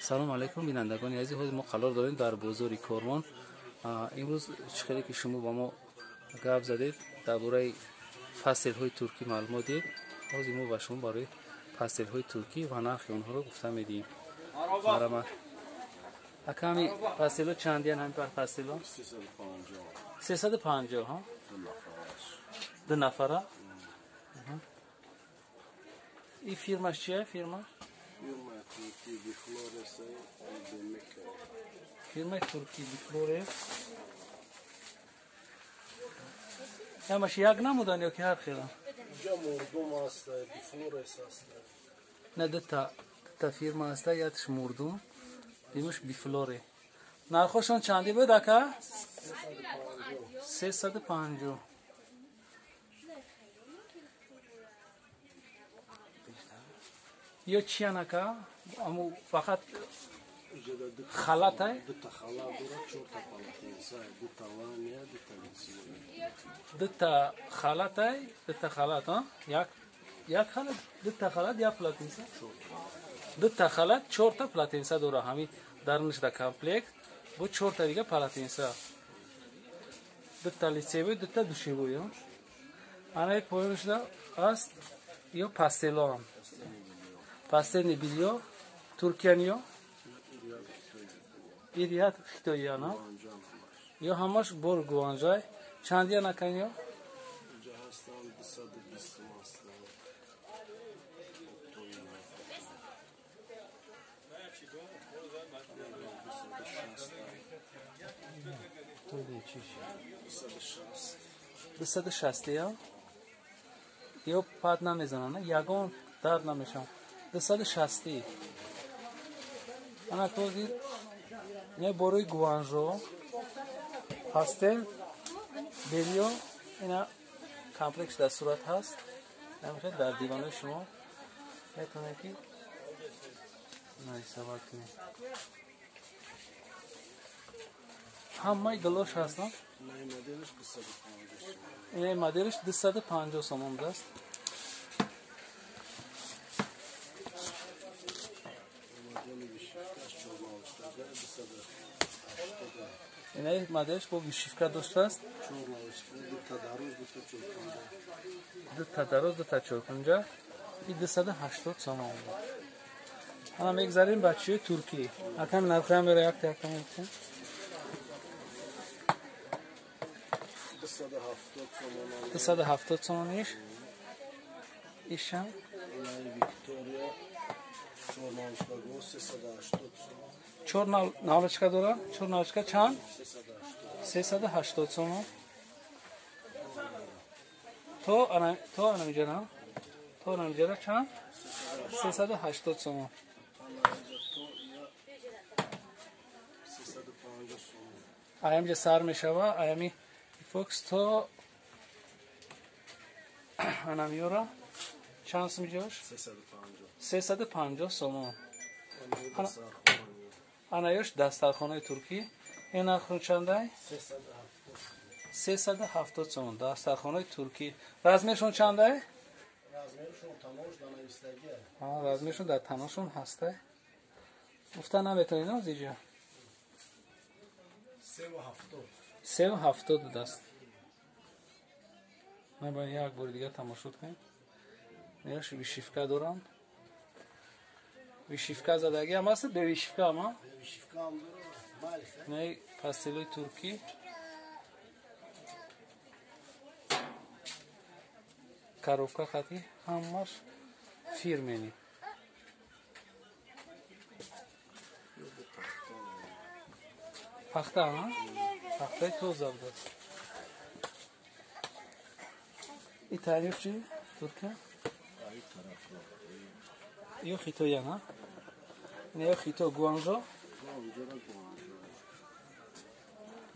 سلام علیکم بینندگان عزیز. ما قرار داریم در بازار کاروان امروز چخیلی که شما با ما گپ زدید درباره فصل های ترکی معلومات دید. باز ما با شما برای فصل های ترکی و نرخ اونها رو گفته میدیم. مرحبا. اکامی فصل ها چندیان هم پر فصل ها؟ 350 ها؟ دو نفره؟ این فیرمش چیه فیرمش؟ Firma Turki Biflores. همش یک نمودن یا که هر خیلی؟ اینجا مردم هست، بیفلورس هست. نه دتا فیرما هست، یادش مردم دیمش بیفلوره. نرخشون چندی بود که؟ 350. یا چی نکه؟ امو فقط خلات های؟ دوتا خلات داره، 4 تا پالاتینسا، دوتا وانیا، دوتا ویسیونه. دوتا خلات های؟ دوتا خلات ها؟ یک خلات؟ دوتا خلات یا پلاتینسا؟ دوتا خلات 4 تا پلاتینسا داره. همین درنش دا کامپلکت با 4 تا دیگه پلاتینسا. دوتا لیسیوی دوتا دوشیوی ها؟ آنها پایینش دا است یا پاستلان. پاستل بیلیو ترکیانیو ایریات خیتویانا یا همش بور گوانجای چندیا نکنیو اینجا هستن 220 هستن. توی چیشی 260 یا یا پاد نمیزنن یگان درد نمیشن 260 انا توزی نه بروی گوانجو پاستل بیلیو اینا کامپلکس در صورت هست نمیشه در دیوانه شما میتونه که نه سوار کنید همه گلوش هستن نه مدلش 250. این مدلش 250 سومون دست این مدلش با ویشیفکا داشته است. دو تدارز دو تا چوکنجا این 280 سومون بود. حالا میگذاریم بچه ترکی اکم نرخه هم برای یک ترکم میکنیم 270 سومونیش ایشم ویکتوریا چورنالشکا 380 سومون. چور نالچکا داره؟ چور نالچکا چند؟ 380 سومون. تو انمیجه نه؟ تو انمیجه چند؟ 380 سومون. ایمی سر میشوه ایمی فوکس تو انمیورا چند سمیجهش؟ 350 سومون. انایش دسترخانه ترکی این نرخ چنده؟ 370 سومون دسترخانه ترکی. رزمشون چنده؟ رزمشون تناش دانویستگیه. رزمشون در تناشون هسته. گفتن نمیتونی نه زیجا 370 دست. من باید یک بار دیگه تماشا کنیم. نیاش ویشیفکا دارم. ویشیفکا زدگی هم هست؟ به ویشیفکا هم ویشیفکا هم داره. نه پاستلوی ترکی. کاروفکا خطی همش فیرمنی. پخته ها؟ پخته تو زبده. این تعریف چی؟ ترکیه؟ یا خیتو یا نه؟ یا خیتو گوانجو؟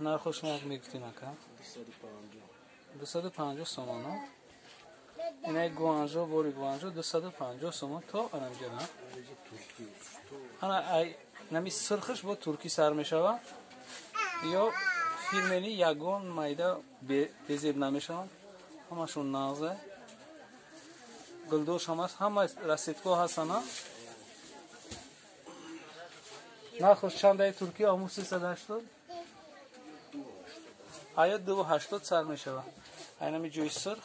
نرخوش نرخ میگفتی نکن؟ 250 سومون ها؟ اینه گوانجو بوری گوانجو 250 سومون تو انمیجه نه؟ انا نمی سرخش با ترکی سر میشوه یا فیلمنی یگون مایده بزیب نمیشون همشون نازه گلدوش هم هست همه رسیدگاه هستن نخوش چنده ترکی آمو 380 آیا 280 سر می شود اینمی جوی سرخ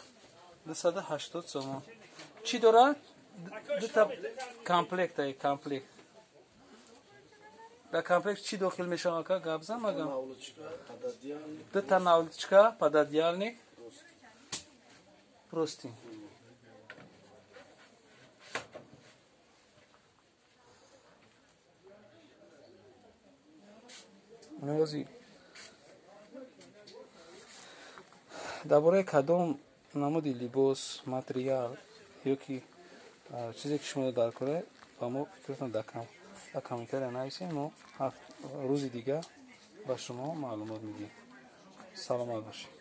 280 سومون چی دارد؟ دو تا کامپلکت های کامپلکت در کامپلکت چی داخل می شود که گابزم مگم دو تا ناولچکا پدادیالنی پروستی نوازی درباره کدام نمودی لباس متریال یا کی چیزی که شما در کنه با ما فکرتون در کامنتر نویسین ما روز دیگه با شما معلومات میدیم سلامت باشید